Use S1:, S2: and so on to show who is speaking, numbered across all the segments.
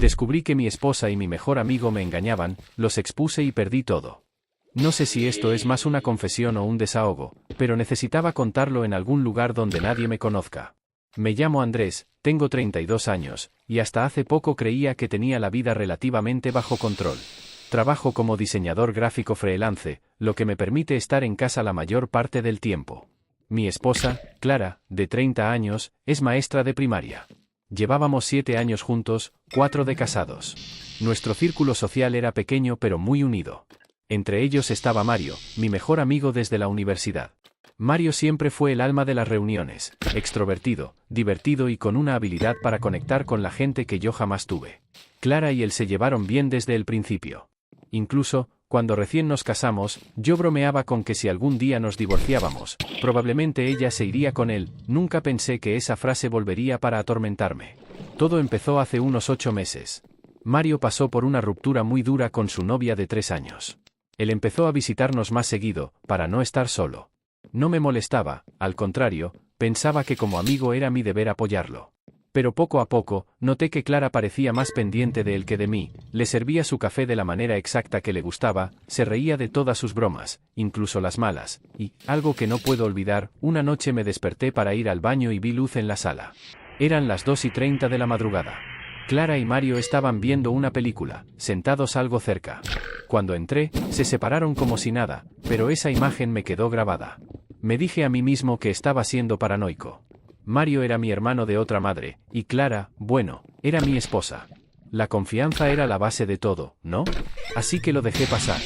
S1: Descubrí que mi esposa y mi mejor amigo me engañaban, los expuse y perdí todo. No sé si esto es más una confesión o un desahogo, pero necesitaba contarlo en algún lugar donde nadie me conozca. Me llamo Andrés, tengo 32 años, y hasta hace poco creía que tenía la vida relativamente bajo control. Trabajo como diseñador gráfico freelance, lo que me permite estar en casa la mayor parte del tiempo. Mi esposa, Clara, de 30 años, es maestra de primaria. Llevábamos 7 años juntos, 4 de casados. Nuestro círculo social era pequeño pero muy unido. Entre ellos estaba Mario, mi mejor amigo desde la universidad. Mario siempre fue el alma de las reuniones, extrovertido, divertido y con una habilidad para conectar con la gente que yo jamás tuve. Clara y él se llevaron bien desde el principio. Incluso, cuando recién nos casamos, yo bromeaba con que si algún día nos divorciábamos, probablemente ella se iría con él. Nunca pensé que esa frase volvería para atormentarme. Todo empezó hace unos 8 meses. Mario pasó por una ruptura muy dura con su novia de 3 años. Él empezó a visitarnos más seguido, para no estar solo. No me molestaba, al contrario, pensaba que como amigo era mi deber apoyarlo. Pero poco a poco, noté que Clara parecía más pendiente de él que de mí, le servía su café de la manera exacta que le gustaba, se reía de todas sus bromas, incluso las malas, y, algo que no puedo olvidar, una noche me desperté para ir al baño y vi luz en la sala. Eran las 2:30 de la madrugada. Clara y Mario estaban viendo una película, sentados algo cerca. Cuando entré, se separaron como si nada, pero esa imagen me quedó grabada. Me dije a mí mismo que estaba siendo paranoico. Mario era mi hermano de otra madre, y Clara, bueno, era mi esposa. La confianza era la base de todo, ¿no? Así que lo dejé pasar.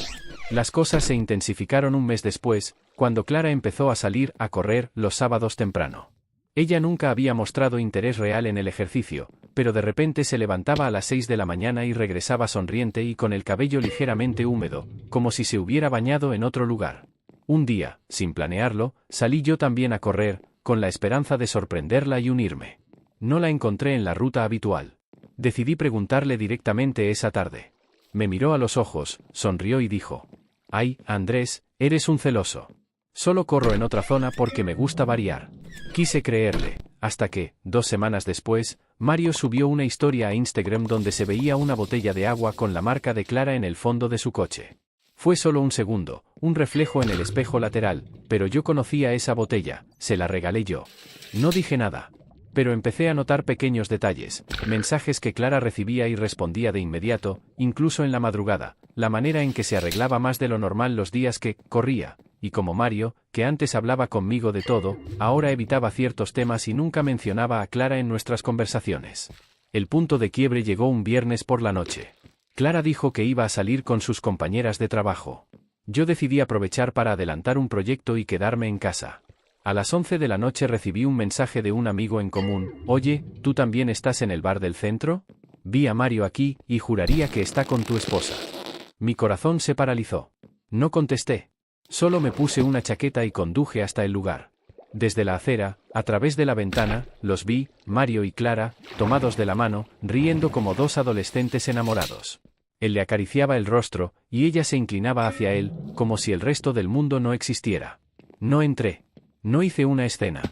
S1: Las cosas se intensificaron un mes después, cuando Clara empezó a salir a correr los sábados temprano. Ella nunca había mostrado interés real en el ejercicio, pero de repente se levantaba a las 6 de la mañana y regresaba sonriente y con el cabello ligeramente húmedo, como si se hubiera bañado en otro lugar. Un día, sin planearlo, salí yo también a correr, con la esperanza de sorprenderla y unirme. No la encontré en la ruta habitual. Decidí preguntarle directamente esa tarde. Me miró a los ojos, sonrió y dijo: «Ay, Andrés, eres un celoso. Solo corro en otra zona porque me gusta variar». Quise creerle, hasta que, 2 semanas después, Mario subió una historia a Instagram donde se veía una botella de agua con la marca de Clara en el fondo de su coche. Fue solo un segundo, un reflejo en el espejo lateral, pero yo conocía esa botella, se la regalé yo. No dije nada. Pero empecé a notar pequeños detalles, mensajes que Clara recibía y respondía de inmediato, incluso en la madrugada, la manera en que se arreglaba más de lo normal los días que corría, y como Mario, que antes hablaba conmigo de todo, ahora evitaba ciertos temas y nunca mencionaba a Clara en nuestras conversaciones. El punto de quiebre llegó un viernes por la noche. Clara dijo que iba a salir con sus compañeras de trabajo. Yo decidí aprovechar para adelantar un proyecto y quedarme en casa. A las 11 de la noche recibí un mensaje de un amigo en común: «Oye, ¿tú también estás en el bar del centro? Vi a Mario aquí, y juraría que está con tu esposa». Mi corazón se paralizó. No contesté. Solo me puse una chaqueta y conduje hasta el lugar. Desde la acera, a través de la ventana, los vi, Mario y Clara, tomados de la mano, riendo como 2 adolescentes enamorados. Él le acariciaba el rostro, y ella se inclinaba hacia él, como si el resto del mundo no existiera. No entré. No hice una escena.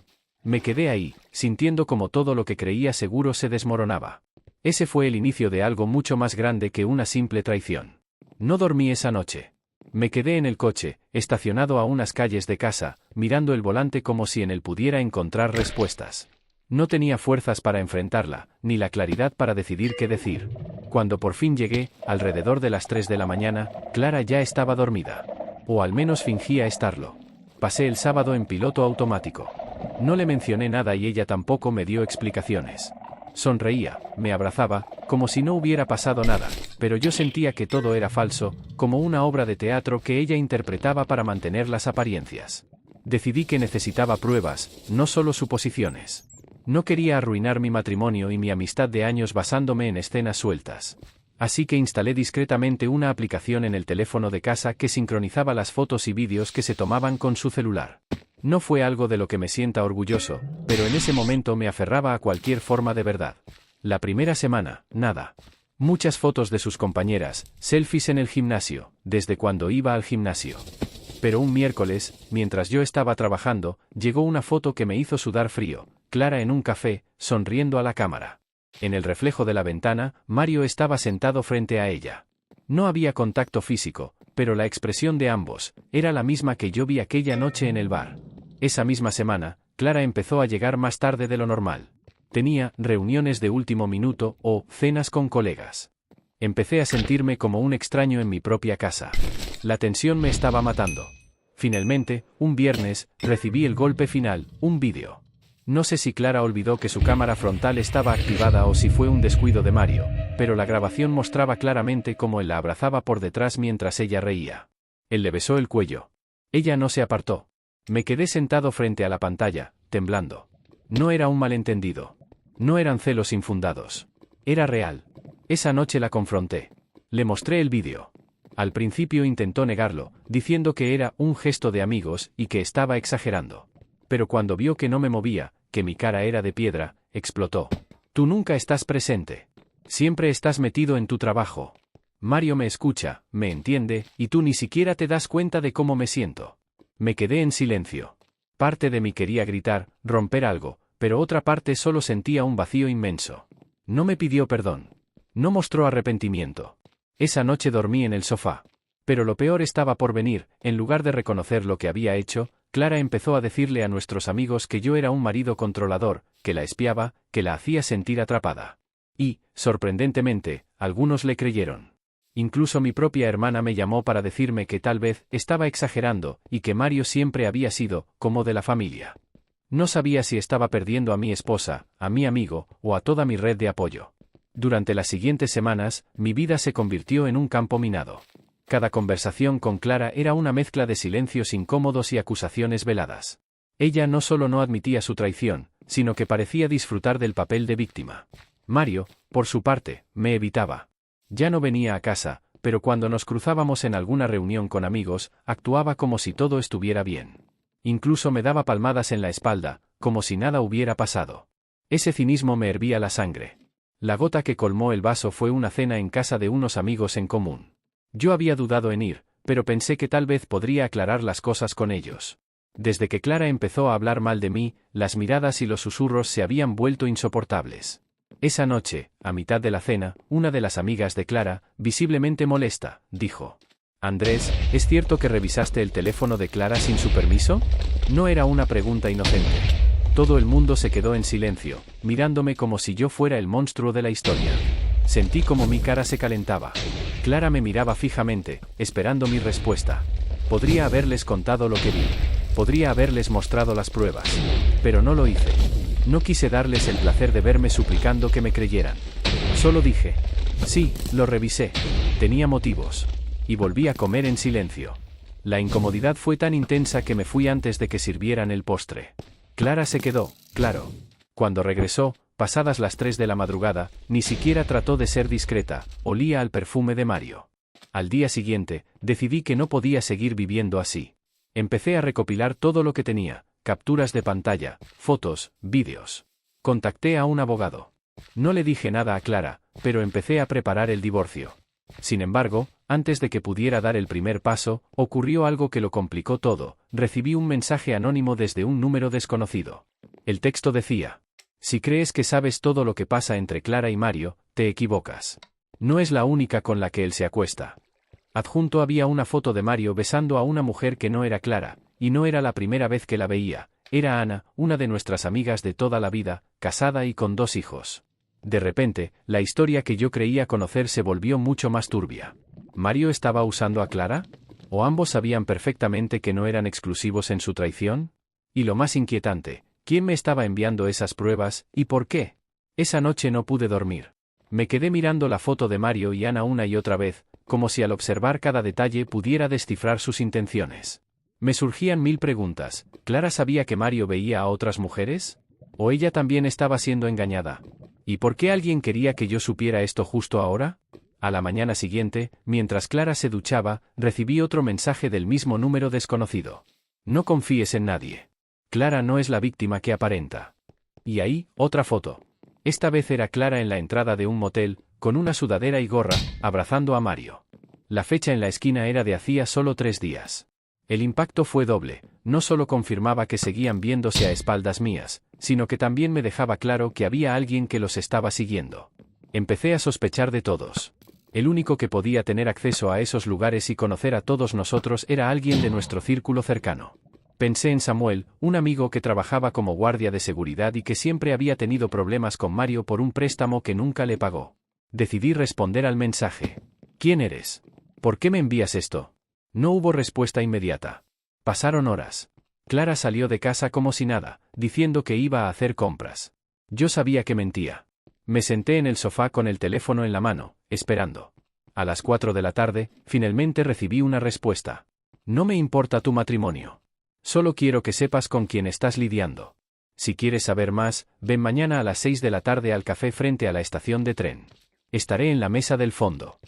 S1: Me quedé ahí, sintiendo como todo lo que creía seguro se desmoronaba. Ese fue el inicio de algo mucho más grande que una simple traición. No dormí esa noche. Me quedé en el coche, estacionado a unas calles de casa, mirando el volante como si en él pudiera encontrar respuestas. No tenía fuerzas para enfrentarla, ni la claridad para decidir qué decir. Cuando por fin llegué, alrededor de las 3 de la mañana, Clara ya estaba dormida. O al menos fingía estarlo. Pasé el sábado en piloto automático. No le mencioné nada y ella tampoco me dio explicaciones. Sonreía, me abrazaba, como si no hubiera pasado nada, pero yo sentía que todo era falso, como una obra de teatro que ella interpretaba para mantener las apariencias. Decidí que necesitaba pruebas, no solo suposiciones. No quería arruinar mi matrimonio y mi amistad de años basándome en escenas sueltas. Así que instalé discretamente una aplicación en el teléfono de casa que sincronizaba las fotos y vídeos que se tomaban con su celular. No fue algo de lo que me sienta orgulloso, pero en ese momento me aferraba a cualquier forma de verdad. La primera semana, nada. Muchas fotos de sus compañeras, selfies en el gimnasio, desde cuando iba al gimnasio. Pero un miércoles, mientras yo estaba trabajando, llegó una foto que me hizo sudar frío, Clara en un café, sonriendo a la cámara. En el reflejo de la ventana, Mario estaba sentado frente a ella. No había contacto físico, pero la expresión de ambos era la misma que yo vi aquella noche en el bar. Esa misma semana, Clara empezó a llegar más tarde de lo normal. Tenía reuniones de último minuto o cenas con colegas. Empecé a sentirme como un extraño en mi propia casa. La tensión me estaba matando. Finalmente, un viernes, recibí el golpe final, un vídeo. No sé si Clara olvidó que su cámara frontal estaba activada o si fue un descuido de Mario, pero la grabación mostraba claramente cómo él la abrazaba por detrás mientras ella reía. Él le besó el cuello. Ella no se apartó. Me quedé sentado frente a la pantalla, temblando. No era un malentendido. No eran celos infundados. Era real. Esa noche la confronté. Le mostré el vídeo. Al principio intentó negarlo, diciendo que era un gesto de amigos y que estaba exagerando. Pero cuando vio que no me movía, que mi cara era de piedra, explotó. Tú nunca estás presente. Siempre estás metido en tu trabajo. Mario me escucha, me entiende, y tú ni siquiera te das cuenta de cómo me siento. Me quedé en silencio. Parte de mí quería gritar, romper algo, pero otra parte solo sentía un vacío inmenso. No me pidió perdón. No mostró arrepentimiento. Esa noche dormí en el sofá. Pero lo peor estaba por venir. En lugar de reconocer lo que había hecho, Clara empezó a decirle a nuestros amigos que yo era un marido controlador, que la espiaba, que la hacía sentir atrapada. Y, sorprendentemente, algunos le creyeron. Incluso mi propia hermana me llamó para decirme que tal vez estaba exagerando y que Mario siempre había sido como de la familia. No sabía si estaba perdiendo a mi esposa, a mi amigo o a toda mi red de apoyo. Durante las siguientes semanas, mi vida se convirtió en un campo minado. Cada conversación con Clara era una mezcla de silencios incómodos y acusaciones veladas. Ella no solo no admitía su traición, sino que parecía disfrutar del papel de víctima. Mario, por su parte, me evitaba. Ya no venía a casa, pero cuando nos cruzábamos en alguna reunión con amigos, actuaba como si todo estuviera bien. Incluso me daba palmadas en la espalda, como si nada hubiera pasado. Ese cinismo me hervía la sangre. La gota que colmó el vaso fue una cena en casa de unos amigos en común. Yo había dudado en ir, pero pensé que tal vez podría aclarar las cosas con ellos. Desde que Clara empezó a hablar mal de mí, las miradas y los susurros se habían vuelto insoportables. Esa noche, a mitad de la cena, una de las amigas de Clara, visiblemente molesta, dijo: «Andrés, ¿es cierto que revisaste el teléfono de Clara sin su permiso?» No era una pregunta inocente. Todo el mundo se quedó en silencio, mirándome como si yo fuera el monstruo de la historia. Sentí como mi cara se calentaba. Clara me miraba fijamente, esperando mi respuesta. Podría haberles contado lo que vi. Podría haberles mostrado las pruebas. Pero no lo hice. No quise darles el placer de verme suplicando que me creyeran. Solo dije: «Sí, lo revisé. Tenía motivos». Y volví a comer en silencio. La incomodidad fue tan intensa que me fui antes de que sirvieran el postre. Clara se quedó, claro. Cuando regresó, pasadas las 3 de la madrugada, ni siquiera trató de ser discreta, olía al perfume de Mario. Al día siguiente, decidí que no podía seguir viviendo así. Empecé a recopilar todo lo que tenía: capturas de pantalla, fotos, vídeos. Contacté a un abogado. No le dije nada a Clara, pero empecé a preparar el divorcio. Sin embargo, antes de que pudiera dar el primer paso, ocurrió algo que lo complicó todo. Recibí un mensaje anónimo desde un número desconocido. El texto decía: «Si crees que sabes todo lo que pasa entre Clara y Mario, te equivocas. No es la única con la que él se acuesta». Adjunto había una foto de Mario besando a una mujer que no era Clara, y no era la primera vez que la veía. Era Ana, una de nuestras amigas de toda la vida, casada y con 2 hijos. De repente, la historia que yo creía conocer se volvió mucho más turbia. ¿Mario estaba usando a Clara? ¿O ambos sabían perfectamente que no eran exclusivos en su traición? Y lo más inquietante, ¿quién me estaba enviando esas pruebas, y por qué? Esa noche no pude dormir. Me quedé mirando la foto de Mario y Ana una y otra vez, como si al observar cada detalle pudiera descifrar sus intenciones. Me surgían 1000 preguntas. ¿Clara sabía que Mario veía a otras mujeres? ¿O ella también estaba siendo engañada? ¿Y por qué alguien quería que yo supiera esto justo ahora? A la mañana siguiente, mientras Clara se duchaba, recibí otro mensaje del mismo número desconocido. «No confíes en nadie. Clara no es la víctima que aparenta». Y ahí, otra foto. Esta vez era Clara en la entrada de un motel, con una sudadera y gorra, abrazando a Mario. La fecha en la esquina era de hacía solo 3 días. El impacto fue doble. No solo confirmaba que seguían viéndose a espaldas mías, sino que también me dejaba claro que había alguien que los estaba siguiendo. Empecé a sospechar de todos. El único que podía tener acceso a esos lugares y conocer a todos nosotros era alguien de nuestro círculo cercano. Pensé en Samuel, un amigo que trabajaba como guardia de seguridad y que siempre había tenido problemas con Mario por un préstamo que nunca le pagó. Decidí responder al mensaje. ¿Quién eres? ¿Por qué me envías esto? No hubo respuesta inmediata. Pasaron horas. Clara salió de casa como si nada, diciendo que iba a hacer compras. Yo sabía que mentía. Me senté en el sofá con el teléfono en la mano, esperando. A las 4 de la tarde, finalmente recibí una respuesta. No me importa tu matrimonio. Solo quiero que sepas con quién estás lidiando. Si quieres saber más, ven mañana a las 6 de la tarde al café frente a la estación de tren. Estaré en la mesa del fondo.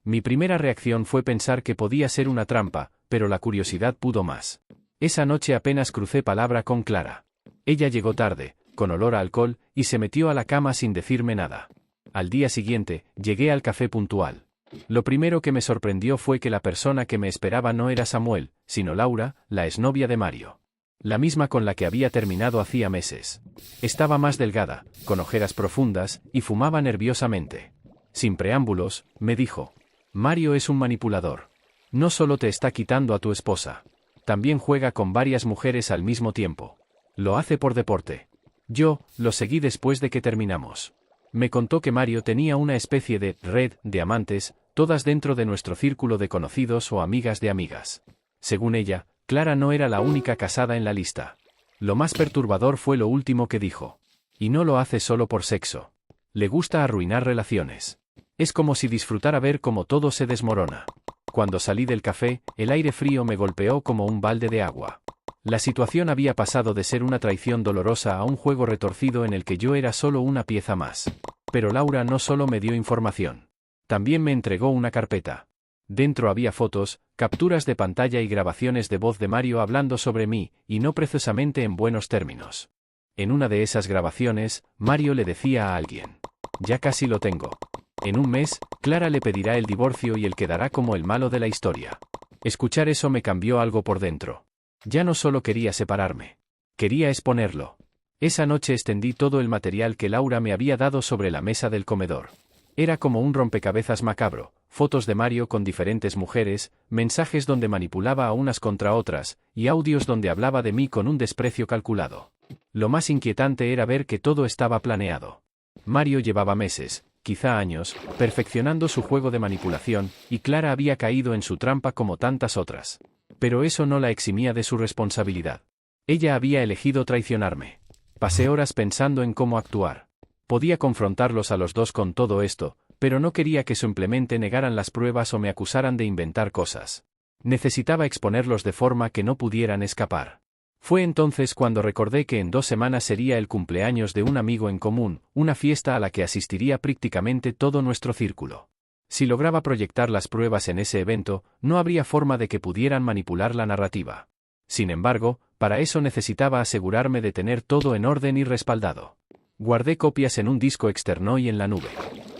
S1: Mi primera reacción fue pensar que podía ser una trampa, pero la curiosidad pudo más. Esa noche apenas crucé palabra con Clara. Ella llegó tarde, con olor a alcohol, y se metió a la cama sin decirme nada. Al día siguiente, llegué al café puntual. Lo primero que me sorprendió fue que la persona que me esperaba no era Samuel, sino Laura, la exnovia de Mario. La misma con la que había terminado hacía meses. Estaba más delgada, con ojeras profundas, y fumaba nerviosamente. Sin preámbulos, me dijo: Mario es un manipulador. No solo te está quitando a tu esposa. También juega con varias mujeres al mismo tiempo. Lo hace por deporte. Yo lo seguí después de que terminamos. Me contó que Mario tenía una especie de red de amantes, todas dentro de nuestro círculo de conocidos o amigas de amigas. Según ella, Clara no era la única casada en la lista. Lo más perturbador fue lo último que dijo. Y no lo hace solo por sexo. Le gusta arruinar relaciones. Es como si disfrutara ver cómo todo se desmorona. Cuando salí del café, el aire frío me golpeó como un balde de agua. La situación había pasado de ser una traición dolorosa a un juego retorcido en el que yo era solo una pieza más. Pero Laura no solo me dio información. También me entregó una carpeta. Dentro había fotos, capturas de pantalla y grabaciones de voz de Mario hablando sobre mí, y no precisamente en buenos términos. En una de esas grabaciones, Mario le decía a alguien: ya casi lo tengo. En un mes, Clara le pedirá el divorcio y él quedará como el malo de la historia. Escuchar eso me cambió algo por dentro. Ya no solo quería separarme. Quería exponerlo. Esa noche extendí todo el material que Laura me había dado sobre la mesa del comedor. Era como un rompecabezas macabro, fotos de Mario con diferentes mujeres, mensajes donde manipulaba a unas contra otras, y audios donde hablaba de mí con un desprecio calculado. Lo más inquietante era ver que todo estaba planeado. Mario llevaba meses, quizá años, perfeccionando su juego de manipulación, y Clara había caído en su trampa como tantas otras. Pero eso no la eximía de su responsabilidad. Ella había elegido traicionarme. Pasé horas pensando en cómo actuar. Podía confrontarlos a los dos con todo esto, pero no quería que simplemente negaran las pruebas o me acusaran de inventar cosas. Necesitaba exponerlos de forma que no pudieran escapar. Fue entonces cuando recordé que en 2 semanas sería el cumpleaños de un amigo en común, una fiesta a la que asistiría prácticamente todo nuestro círculo. Si lograba proyectar las pruebas en ese evento, no habría forma de que pudieran manipular la narrativa. Sin embargo, para eso necesitaba asegurarme de tener todo en orden y respaldado. Guardé copias en un disco externo y en la nube.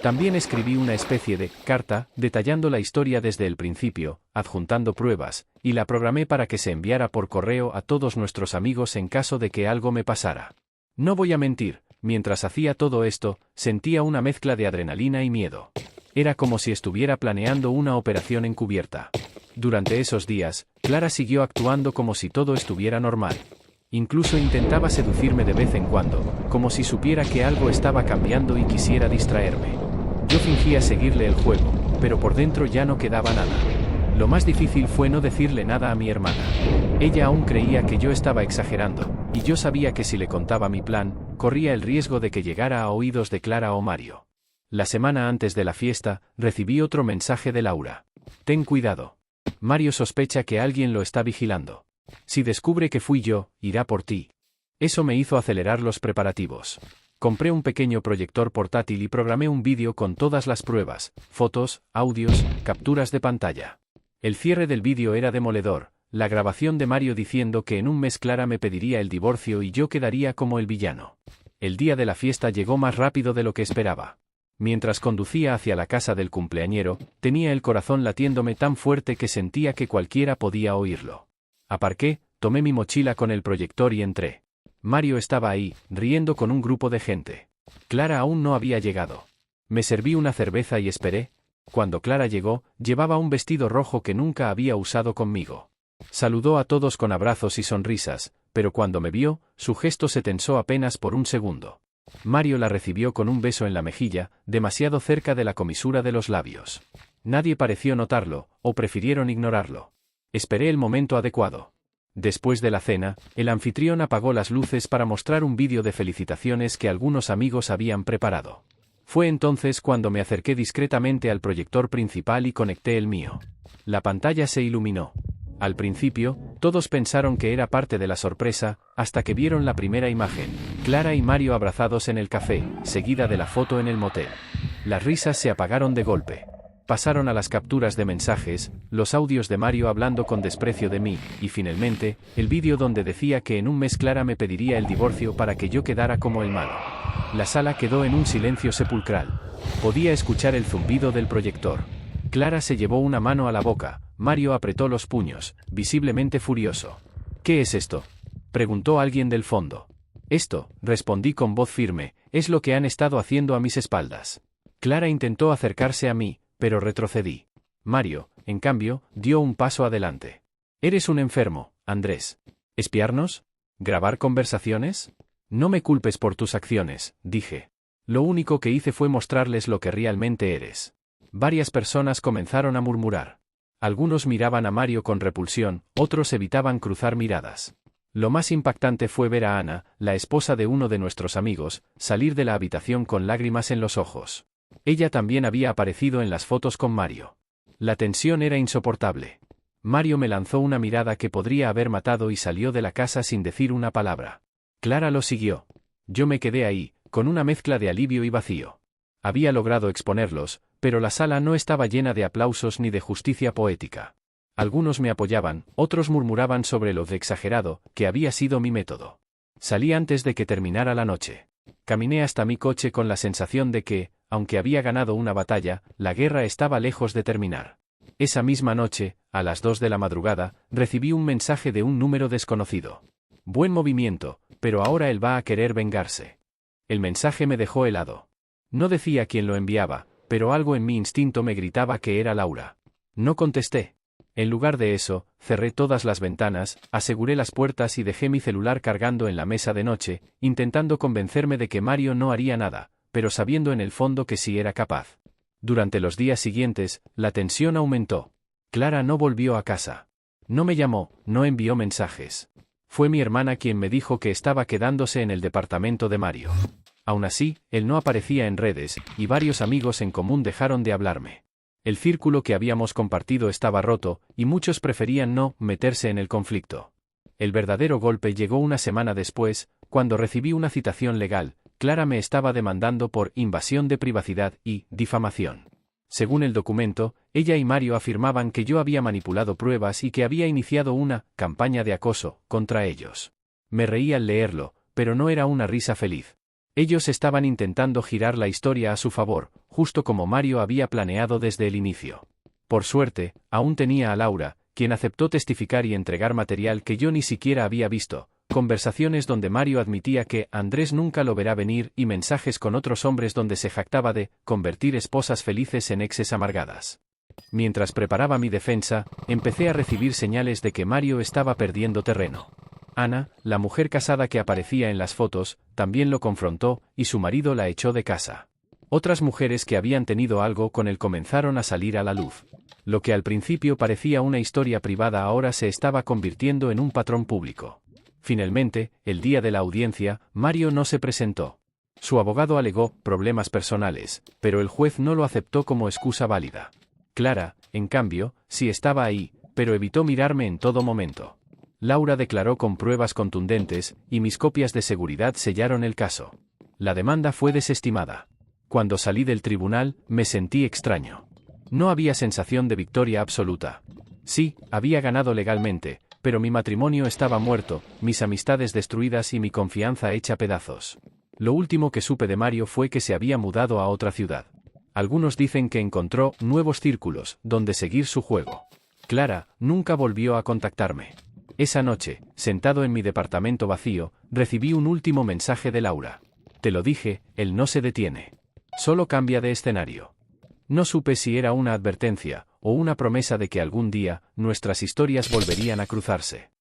S1: También escribí una especie de carta, detallando la historia desde el principio, adjuntando pruebas, y la programé para que se enviara por correo a todos nuestros amigos en caso de que algo me pasara. No voy a mentir, mientras hacía todo esto, sentía una mezcla de adrenalina y miedo. Era como si estuviera planeando una operación encubierta. Durante esos días, Clara siguió actuando como si todo estuviera normal. Incluso intentaba seducirme de vez en cuando, como si supiera que algo estaba cambiando y quisiera distraerme. Yo fingía seguirle el juego, pero por dentro ya no quedaba nada. Lo más difícil fue no decirle nada a mi hermana. Ella aún creía que yo estaba exagerando, y yo sabía que si le contaba mi plan, corría el riesgo de que llegara a oídos de Clara o Mario. La semana antes de la fiesta, recibí otro mensaje de Laura. Ten cuidado. Mario sospecha que alguien lo está vigilando. Si descubre que fui yo, irá por ti. Eso me hizo acelerar los preparativos. Compré un pequeño proyector portátil y programé un vídeo con todas las pruebas, fotos, audios, capturas de pantalla. El cierre del vídeo era demoledor, la grabación de Mario diciendo que en un mes Clara me pediría el divorcio y yo quedaría como el villano. El día de la fiesta llegó más rápido de lo que esperaba. Mientras conducía hacia la casa del cumpleañero, tenía el corazón latiéndome tan fuerte que sentía que cualquiera podía oírlo. Aparqué, tomé mi mochila con el proyector y entré. Mario estaba ahí, riendo con un grupo de gente. Clara aún no había llegado. Me serví una cerveza y esperé. Cuando Clara llegó, llevaba un vestido rojo que nunca había usado conmigo. Saludó a todos con abrazos y sonrisas, pero cuando me vio, su gesto se tensó apenas por un segundo. Mario la recibió con un beso en la mejilla, demasiado cerca de la comisura de los labios. Nadie pareció notarlo, o prefirieron ignorarlo. Esperé el momento adecuado. Después de la cena, el anfitrión apagó las luces para mostrar un vídeo de felicitaciones que algunos amigos habían preparado. Fue entonces cuando me acerqué discretamente al proyector principal y conecté el mío. La pantalla se iluminó. Al principio, todos pensaron que era parte de la sorpresa, hasta que vieron la primera imagen, Clara y Mario abrazados en el café, seguida de la foto en el motel. Las risas se apagaron de golpe. Pasaron a las capturas de mensajes, los audios de Mario hablando con desprecio de mí, y finalmente, el vídeo donde decía que en un mes Clara me pediría el divorcio para que yo quedara como el malo. La sala quedó en un silencio sepulcral. Podía escuchar el zumbido del proyector. Clara se llevó una mano a la boca, Mario apretó los puños, visiblemente furioso. ¿Qué es esto?, preguntó alguien del fondo. Esto, respondí con voz firme, es lo que han estado haciendo a mis espaldas. Clara intentó acercarse a mí, pero retrocedí. Mario, en cambio, dio un paso adelante. Eres un enfermo, Andrés. ¿Espiarnos? ¿Grabar conversaciones? No me culpes por tus acciones, dije. Lo único que hice fue mostrarles lo que realmente eres. Varias personas comenzaron a murmurar. Algunos miraban a Mario con repulsión, otros evitaban cruzar miradas. Lo más impactante fue ver a Ana, la esposa de uno de nuestros amigos, salir de la habitación con lágrimas en los ojos. Ella también había aparecido en las fotos con Mario. La tensión era insoportable. Mario me lanzó una mirada que podría haber matado y salió de la casa sin decir una palabra. Clara lo siguió. Yo me quedé ahí, con una mezcla de alivio y vacío. Había logrado exponerlos, pero la sala no estaba llena de aplausos ni de justicia poética. Algunos me apoyaban, otros murmuraban sobre lo de exagerado que había sido mi método. Salí antes de que terminara la noche. Caminé hasta mi coche con la sensación de que, aunque había ganado una batalla, la guerra estaba lejos de terminar. Esa misma noche, a las 2 de la madrugada, recibí un mensaje de un número desconocido. Buen movimiento, pero ahora él va a querer vengarse. El mensaje me dejó helado. No decía quién lo enviaba, pero algo en mi instinto me gritaba que era Laura. No contesté. En lugar de eso, cerré todas las ventanas, aseguré las puertas y dejé mi celular cargando en la mesa de noche, intentando convencerme de que Mario no haría nada, pero sabiendo en el fondo que sí era capaz. Durante los días siguientes, la tensión aumentó. Clara no volvió a casa. No me llamó, no envió mensajes. Fue mi hermana quien me dijo que estaba quedándose en el departamento de Mario. Aún así, él no aparecía en redes, y varios amigos en común dejaron de hablarme. El círculo que habíamos compartido estaba roto, y muchos preferían no meterse en el conflicto. El verdadero golpe llegó una semana después, cuando recibí una citación legal. Clara me estaba demandando por invasión de privacidad y difamación. Según el documento, ella y Mario afirmaban que yo había manipulado pruebas y que había iniciado una campaña de acoso contra ellos. Me reí al leerlo, pero no era una risa feliz. Ellos estaban intentando girar la historia a su favor, justo como Mario había planeado desde el inicio. Por suerte, aún tenía a Laura, quien aceptó testificar y entregar material que yo ni siquiera había visto, conversaciones donde Mario admitía que Andrés nunca lo verá venir y mensajes con otros hombres donde se jactaba de convertir esposas felices en exes amargadas. Mientras preparaba mi defensa, empecé a recibir señales de que Mario estaba perdiendo terreno. Ana, la mujer casada que aparecía en las fotos, también lo confrontó, y su marido la echó de casa. Otras mujeres que habían tenido algo con él comenzaron a salir a la luz. Lo que al principio parecía una historia privada ahora se estaba convirtiendo en un patrón público. Finalmente, el día de la audiencia, Mario no se presentó. Su abogado alegó problemas personales, pero el juez no lo aceptó como excusa válida. Clara, en cambio, sí estaba ahí, pero evitó mirarme en todo momento. Laura declaró con pruebas contundentes, y mis copias de seguridad sellaron el caso. La demanda fue desestimada. Cuando salí del tribunal, me sentí extraño. No había sensación de victoria absoluta. Sí, había ganado legalmente, pero mi matrimonio estaba muerto, mis amistades destruidas y mi confianza hecha pedazos. Lo último que supe de Mario fue que se había mudado a otra ciudad. Algunos dicen que encontró nuevos círculos donde seguir su juego. Clara nunca volvió a contactarme. Esa noche, sentado en mi departamento vacío, recibí un último mensaje de Laura. Te lo dije, él no se detiene. Solo cambia de escenario. No supe si era una advertencia, o una promesa de que algún día, nuestras historias volverían a cruzarse.